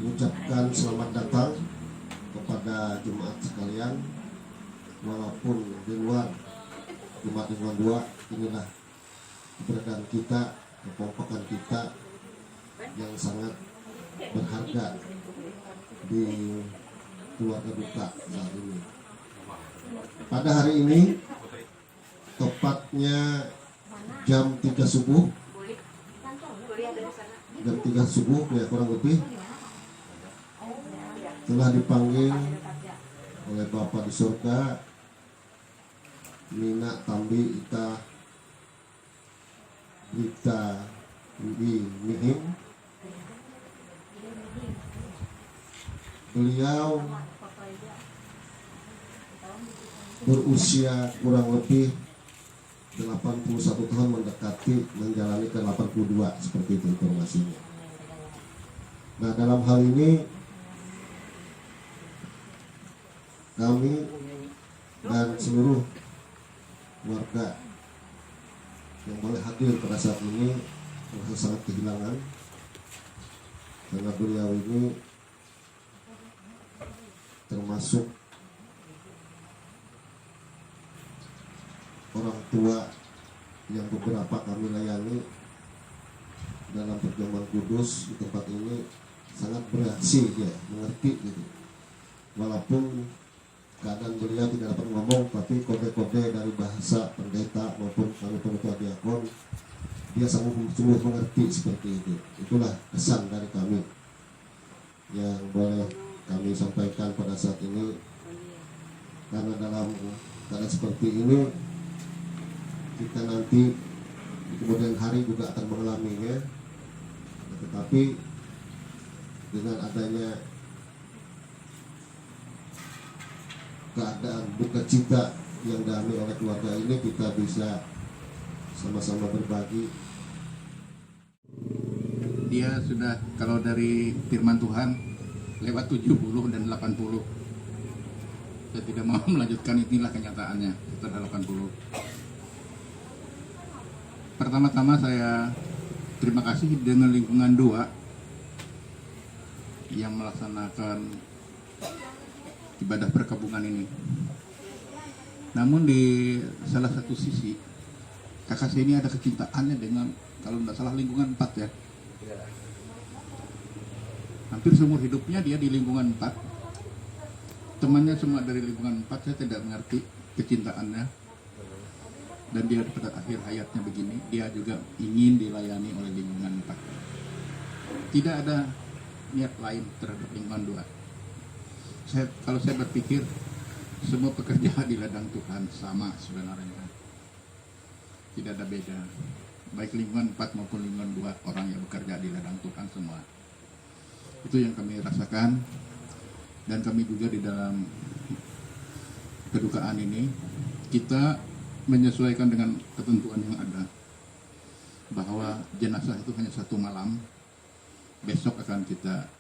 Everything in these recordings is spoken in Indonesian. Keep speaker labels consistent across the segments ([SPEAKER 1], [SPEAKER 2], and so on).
[SPEAKER 1] mengucapkan selamat datang kepada jemaat sekalian, walaupun di luar Jemaat Lingkungan 2 inilah keberadaan kita, kekompakan kita yang sangat berharga di keluarga duka saat ini. Pada hari ini tepatnya jam 3 subuh ya kurang lebih telah dipanggil oleh Bapa di surga Mina Tambi Ita Mihing. Beliau berusia kurang lebih 81 tahun, mendekati menjalani ke 82, seperti itu informasinya. Nah, dalam hal ini kami dan seluruh warga yang boleh hadir pada saat ini merasa sangat kehilangan, karena beliau ini termasuk orang tua yang beberapa kami layani dalam perjamuan kudus di tempat ini. Sangat beraksi dia, mengerti gitu. Walaupun keadaan beliau tidak dapat ngomong, tapi kode-kode dari bahasa pendeta maupun kami penutua diakon, dia sungguh mengerti seperti itu. Itulah kesan dari kami yang boleh kami sampaikan pada saat ini. Karena dalam keadaan seperti ini kita nanti di kemudian hari juga akan mengalaminya, tetapi dengan adanya keadaan duka cita yang dialami oleh keluarga ini, kita bisa sama-sama berbagi.
[SPEAKER 2] Dia sudah, kalau dari firman Tuhan, lewat 70 dan 80. Saya tidak mau melanjutkan, inilah kenyataannya setelah 80. Pertama-tama saya terima kasih dengan Lingkungan 2 yang melaksanakan ibadah perkabungan ini. Namun di salah satu sisi, kakak saya ini ada kecintaannya dengan, kalau tidak salah, Lingkungan 4 ya. Hampir seumur hidupnya dia di Lingkungan 4. Temannya semua dari Lingkungan 4, saya tidak mengerti kecintaannya. Dan dia pada akhir hayatnya begini, dia juga ingin dilayani oleh Lingkungan 4. Tidak ada niat lain terhadap Lingkungan 2. Kalau saya berpikir, semua pekerja di ladang Tuhan sama sebenarnya. Tidak ada beda. Baik Lingkungan 4 maupun Lingkungan 2, orang yang bekerja di ladang Tuhan semua. Itu yang kami rasakan. Dan kami juga di dalam kedukaan ini, kita menyesuaikan dengan ketentuan yang ada, bahwa jenazah itu hanya 1 malam, besok akan kita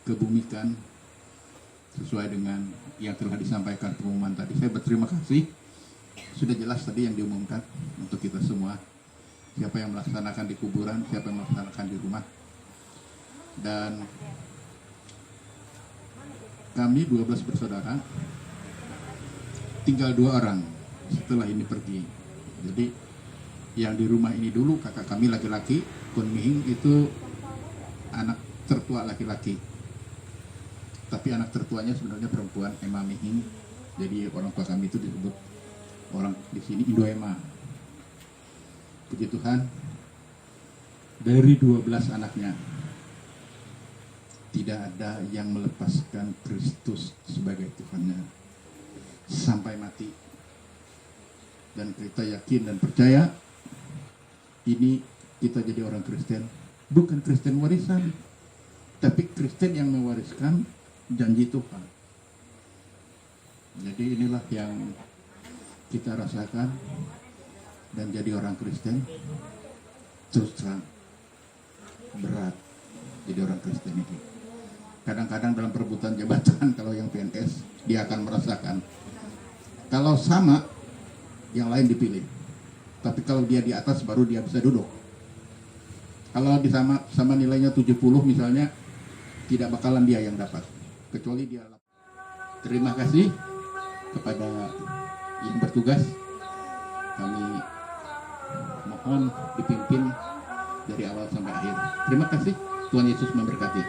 [SPEAKER 2] kebumikan sesuai dengan yang telah disampaikan pengumuman tadi. Saya berterima kasih, sudah jelas tadi yang diumumkan untuk kita semua, siapa yang melaksanakan di kuburan, siapa yang melaksanakan di rumah. Dan kami 12 bersaudara, tinggal 2 orang setelah ini pergi. Jadi yang di rumah ini dulu kakak kami laki-laki, Kun Mihing itu anak tertua laki-laki. Tapi anak tertuanya sebenarnya perempuan, Emma Mihing. Jadi orang tua kami itu disebut orang di sini Indo Emma. Puji Tuhan, dari 12 anaknya tidak ada yang melepaskan Kristus sebagai Tuhannya sampai mati. Dan kita yakin dan percaya ini kita jadi orang Kristen, bukan Kristen warisan, tapi Kristen yang mewariskan janji Tuhan. Jadi inilah yang kita rasakan. Dan jadi orang Kristen terus terang berat jadi orang Kristen ini. Kadang-kadang dalam perebutan jabatan, kalau yang PNS dia akan merasakan kalau sama yang lain dipilih, tapi kalau dia di atas baru dia bisa duduk. Kalau di sama nilainya 70 misalnya, tidak bakalan dia yang dapat, kecuali dia. Terima kasih kepada yang bertugas. Kami mohon dipimpin dari awal sampai akhir. Terima kasih. Tuhan Yesus memberkati.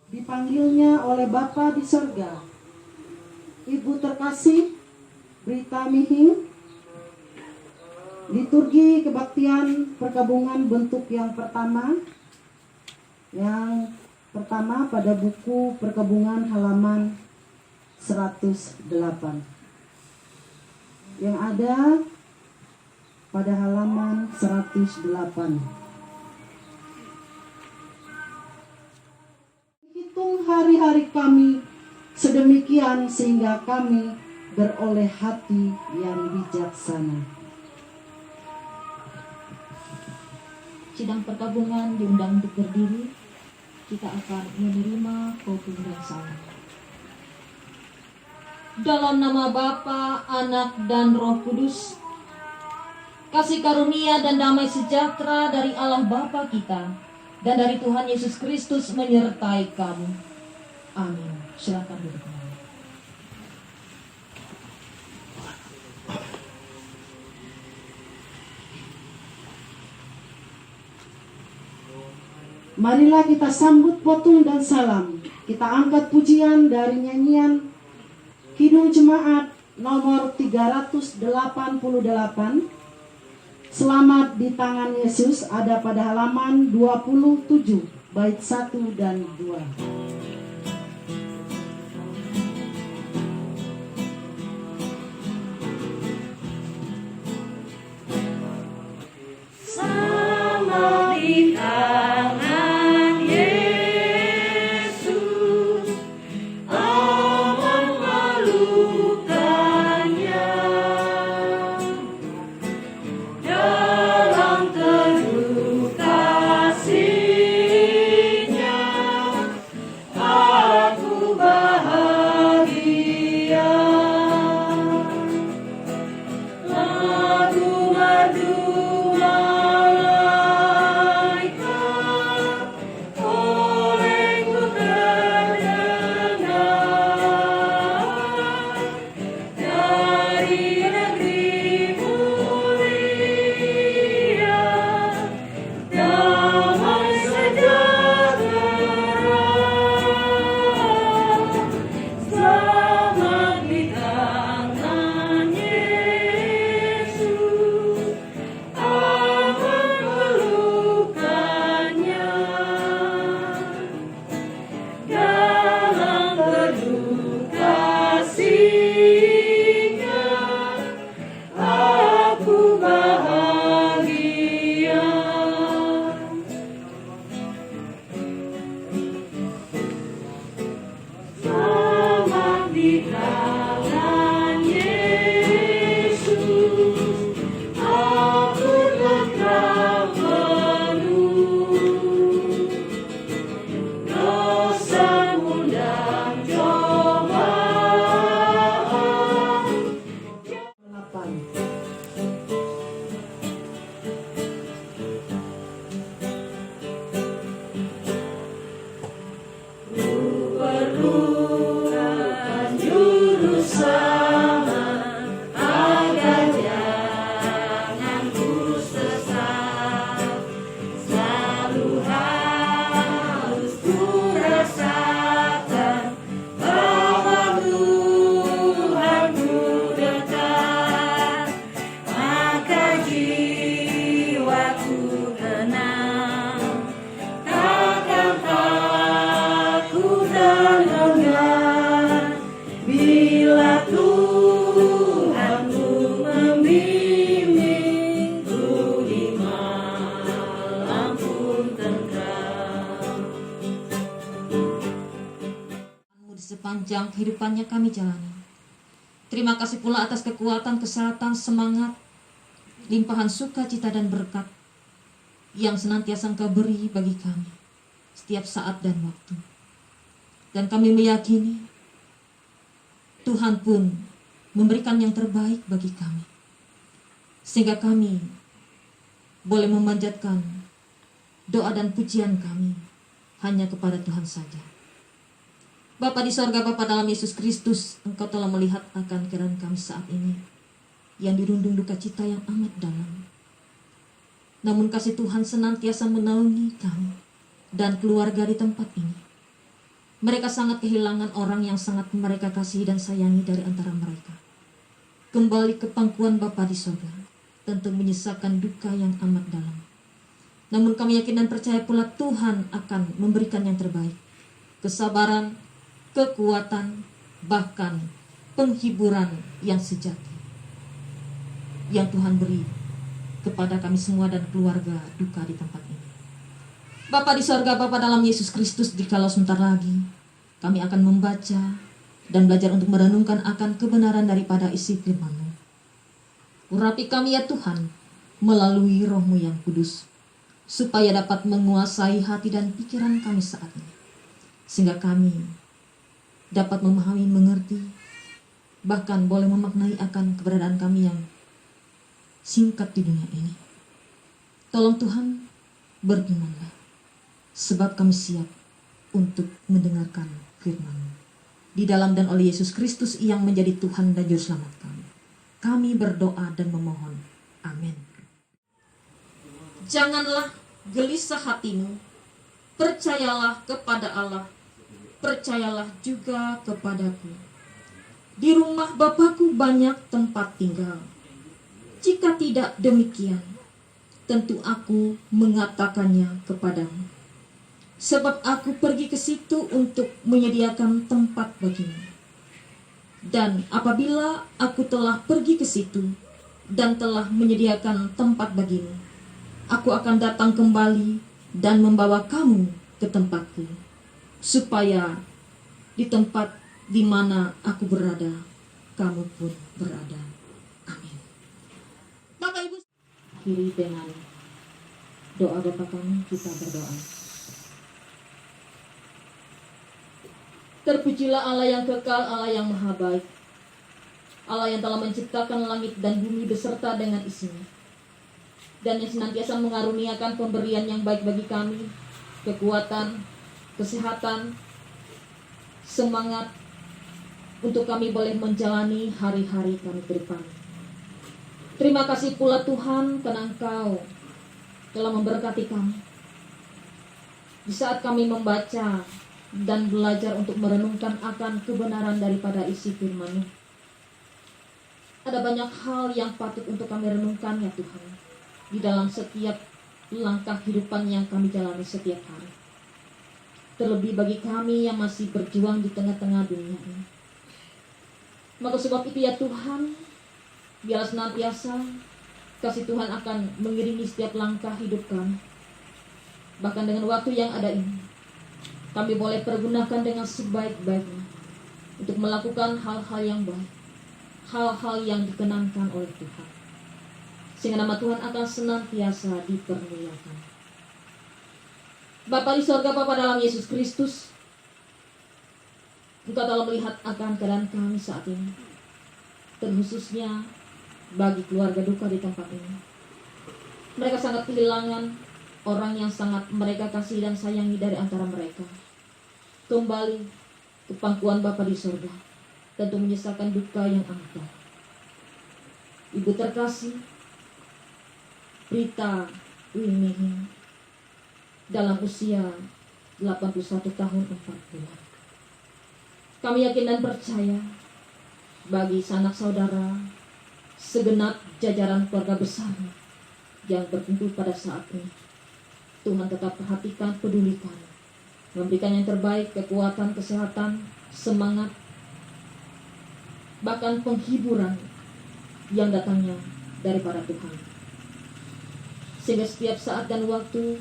[SPEAKER 3] Dipanggilnya oleh Bapa di sorga. Ibu terkasih, Brita Mihing, liturgi kebaktian perkabungan bentuk yang pertama. Yang pertama pada buku perkabungan halaman 108. Yang ada pada halaman 108. Hitung hari-hari kami sedemikian sehingga kami beroleh hati yang bijaksana.
[SPEAKER 4] Sidang perkabungan diundang untuk berdiri. Kita akan menerima kopi dan salam. Dalam nama Bapa, Anak, dan Roh Kudus, kasih karunia dan damai sejahtera dari Allah Bapa kita dan dari Tuhan Yesus Kristus menyertai kamu. Amin. Silakan duduk kembali.
[SPEAKER 3] Marilah kita sambut potong dan salam. Kita angkat pujian dari nyanyian Kidung Jemaat nomor 388. Selamat di tangan Yesus ada pada halaman 27 bait 1 dan 2.
[SPEAKER 4] Sepanjang kehidupannya kami jalani. Terima kasih pula atas kekuatan, kesehatan, semangat, limpahan sukacita dan berkat yang senantiasa Engkau beri bagi kami setiap saat dan waktu. Dan kami meyakini Tuhan pun memberikan yang terbaik bagi kami, sehingga kami boleh memanjatkan doa dan pujian kami hanya kepada Tuhan saja. Bapa di sorga, Bapa dalam Yesus Kristus, Engkau telah melihat akan keadaan kami saat ini, yang dirundung duka cita yang amat dalam. Namun kasih Tuhan senantiasa menaungi kami dan keluarga di tempat ini. Mereka sangat kehilangan orang yang sangat mereka kasihi dan sayangi dari antara mereka. Kembali ke pangkuan Bapa di sorga, tentu menyisakan duka yang amat dalam. Namun kami yakin dan percaya pula Tuhan akan memberikan yang terbaik. Kesabaran, kekuatan, bahkan penghiburan yang sejati yang Tuhan beri kepada kami semua dan keluarga duka di tempat ini. Bapa di sorga, Bapa dalam Yesus Kristus, jikalau sebentar lagi kami akan membaca dan belajar untuk merenungkan akan kebenaran daripada isi firman-Mu. Urapi kami ya Tuhan melalui Roh-Mu yang kudus, supaya dapat menguasai hati dan pikiran kami saat ini, sehingga kami dapat memahami, mengerti, bahkan boleh memaknai akan keberadaan kami yang singkat di dunia ini. Tolong Tuhan, berfirman-Lah, sebab kami siap untuk mendengarkan firman-Mu. Di dalam dan oleh Yesus Kristus yang menjadi Tuhan dan Juru Selamat kami berdoa dan memohon. Amin. Janganlah gelisah hatimu, percayalah kepada Allah, percayalah juga kepadaku. Di rumah Bapakku banyak tempat tinggal. Jika tidak demikian, tentu aku mengatakannya kepadamu. Sebab aku pergi ke situ untuk menyediakan tempat bagimu. Dan apabila aku telah pergi ke situ dan telah menyediakan tempat bagimu, aku akan datang kembali dan membawa kamu ke tempatku, supaya di tempat di mana aku berada, kamu pun berada. Amin. Bapak Ibu, akhiri dengan doa Bapa kami, kita berdoa. Terpujilah Allah yang kekal, Allah yang maha baik, Allah yang telah menciptakan langit dan bumi beserta dengan isinya, dan yang senantiasa mengaruniakan pemberian yang baik bagi kami, kekuatan, kesehatan, semangat, untuk kami boleh menjalani hari-hari kami ke depan. Terima kasih pula Tuhan, karena Engkau telah memberkati kami. Di saat kami membaca dan belajar untuk merenungkan akan kebenaran daripada isi firman-Mu, ada banyak hal yang patut untuk kami renungkan ya Tuhan, di dalam setiap langkah kehidupan yang kami jalani setiap hari. Terlebih bagi kami yang masih berjuang di tengah-tengah dunia ini. Maka sebab itu ya Tuhan, biarlah senantiasa kasih Tuhan akan mengiringi setiap langkah hidup kami. Bahkan dengan waktu yang ada ini, kami boleh pergunakan dengan sebaik-baiknya untuk melakukan hal-hal yang baik, hal-hal yang dikenankan oleh Tuhan, sehingga nama Tuhan akan senantiasa dipermuliakan. Bapa di sorga, Bapa dalam Yesus Kristus, Engkau telah melihat akan keadaan kami saat ini, terkhususnya bagi keluarga duka di tempat ini. Mereka sangat kehilangan orang yang sangat mereka kasih dan sayangi dari antara mereka. Kembali ke pangkuan Bapa di sorga, tentu menyisakan duka yang amat dalam. Ibu terkasih, Rita Wimihin, dalam usia 81 tahun 4 bulan. Kami yakin dan percaya bagi sanak saudara, segenap jajaran keluarga besar yang berkumpul pada saat ini, Tuhan tetap perhatikan, pedulikan, memberikan yang terbaik, kekuatan, kesehatan, semangat, bahkan penghiburan yang datangnya daripada Tuhan. Sehingga setiap saat dan waktu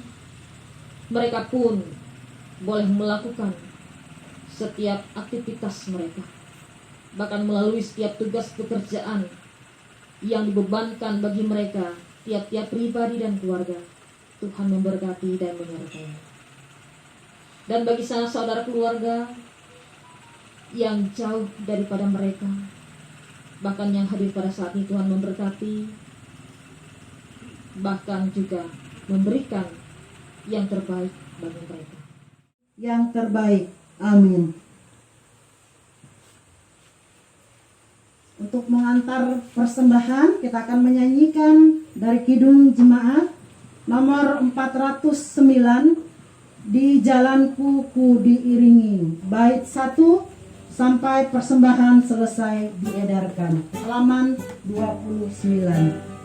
[SPEAKER 4] mereka pun boleh melakukan setiap aktivitas mereka, bahkan melalui setiap tugas pekerjaan yang dibebankan bagi mereka, tiap-tiap pribadi dan keluarga. Tuhan memberkati dan menyertai. Dan bagi sanak saudara keluarga yang jauh daripada mereka, bahkan yang hadir pada saat ini, Tuhan memberkati, bahkan juga memberikan yang terbaik bagi mereka.
[SPEAKER 3] yang terbaik. Amin. Untuk mengantar persembahan, kita akan menyanyikan dari Kidung Jemaat nomor 409, Di Jalanku Ku Diiringi, bait 1 sampai persembahan selesai diedarkan. Halaman 29.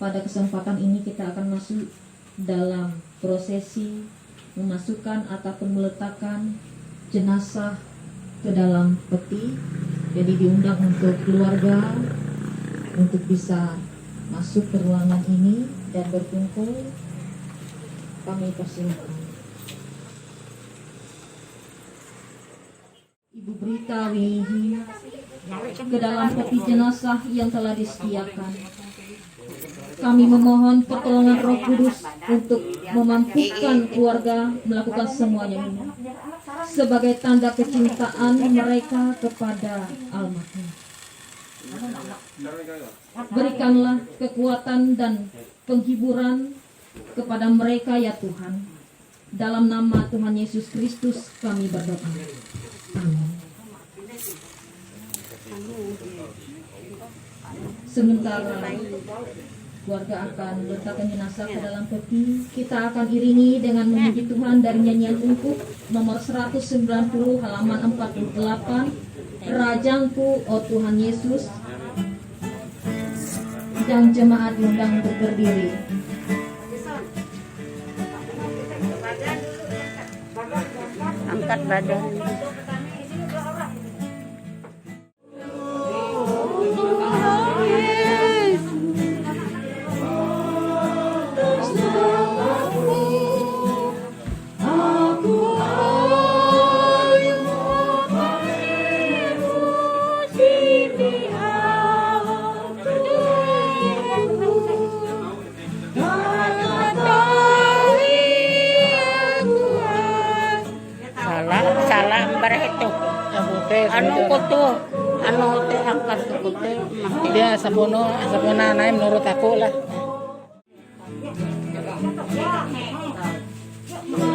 [SPEAKER 4] Pada kesempatan ini kita akan masuk dalam prosesi memasukkan ataupun meletakkan jenazah ke dalam peti. Jadi diundang untuk keluarga untuk bisa masuk ke ruangan ini dan berkumpul. Kami persilakan. Ibu Brita Wihi ke dalam peti jenazah yang telah disediakan. Kami memohon pertolongan Roh Kudus untuk memampukan keluarga melakukan semuanya ini sebagai tanda kecintaan mereka kepada almarhum. Berikanlah kekuatan dan penghiburan kepada mereka ya Tuhan. Dalam nama Tuhan Yesus Kristus kami berdoa. Amin. Sementara keluarga akan meletakkan jenazah ke dalam peti, kita akan iringi dengan memuji Tuhan dari nyanyian untuk nomor 190 halaman 48, Rajangku O Tuhan Yesus, yang jemaat diundang untuk berdiri.
[SPEAKER 5] Angkat badan. Salah itu. Anu kutu, anu teh angkat kutu mah.
[SPEAKER 6] Dia sabuna naik menurut aku lah.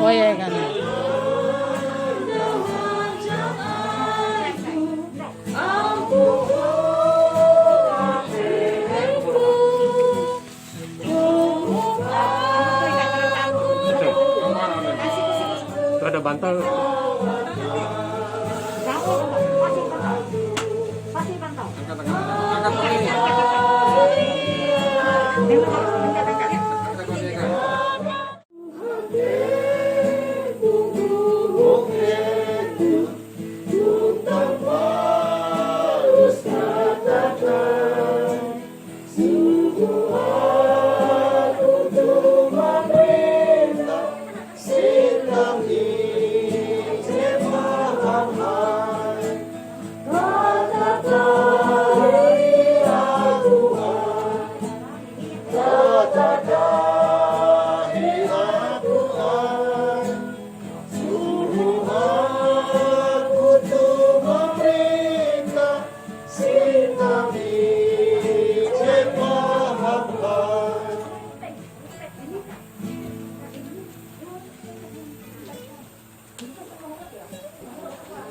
[SPEAKER 6] Oh iya kan.
[SPEAKER 7] ada bantal.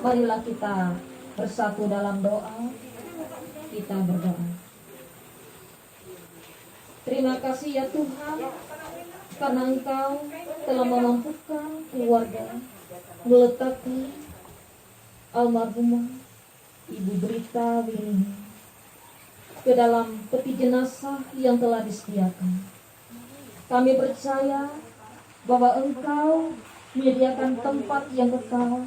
[SPEAKER 4] Marilah kita bersatu dalam doa. Kita berdoa. Terima kasih ya Tuhan, karena Engkau telah memampukan keluarga meletakkan almarhumah Ibu Brita Winnie ke dalam peti jenazah yang telah disediakan. Kami percaya bahwa Engkau menyediakan tempat yang kekal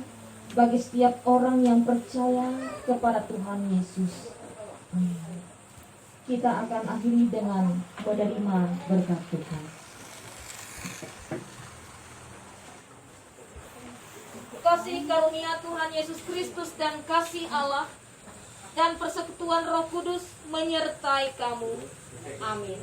[SPEAKER 4] bagi setiap orang yang percaya kepada Tuhan Yesus. Amin. Kita akan akhiri dengan menerima berkat Tuhan. Kasih karunia Tuhan Yesus Kristus dan kasih Allah dan persekutuan Roh Kudus menyertai kamu. Amin.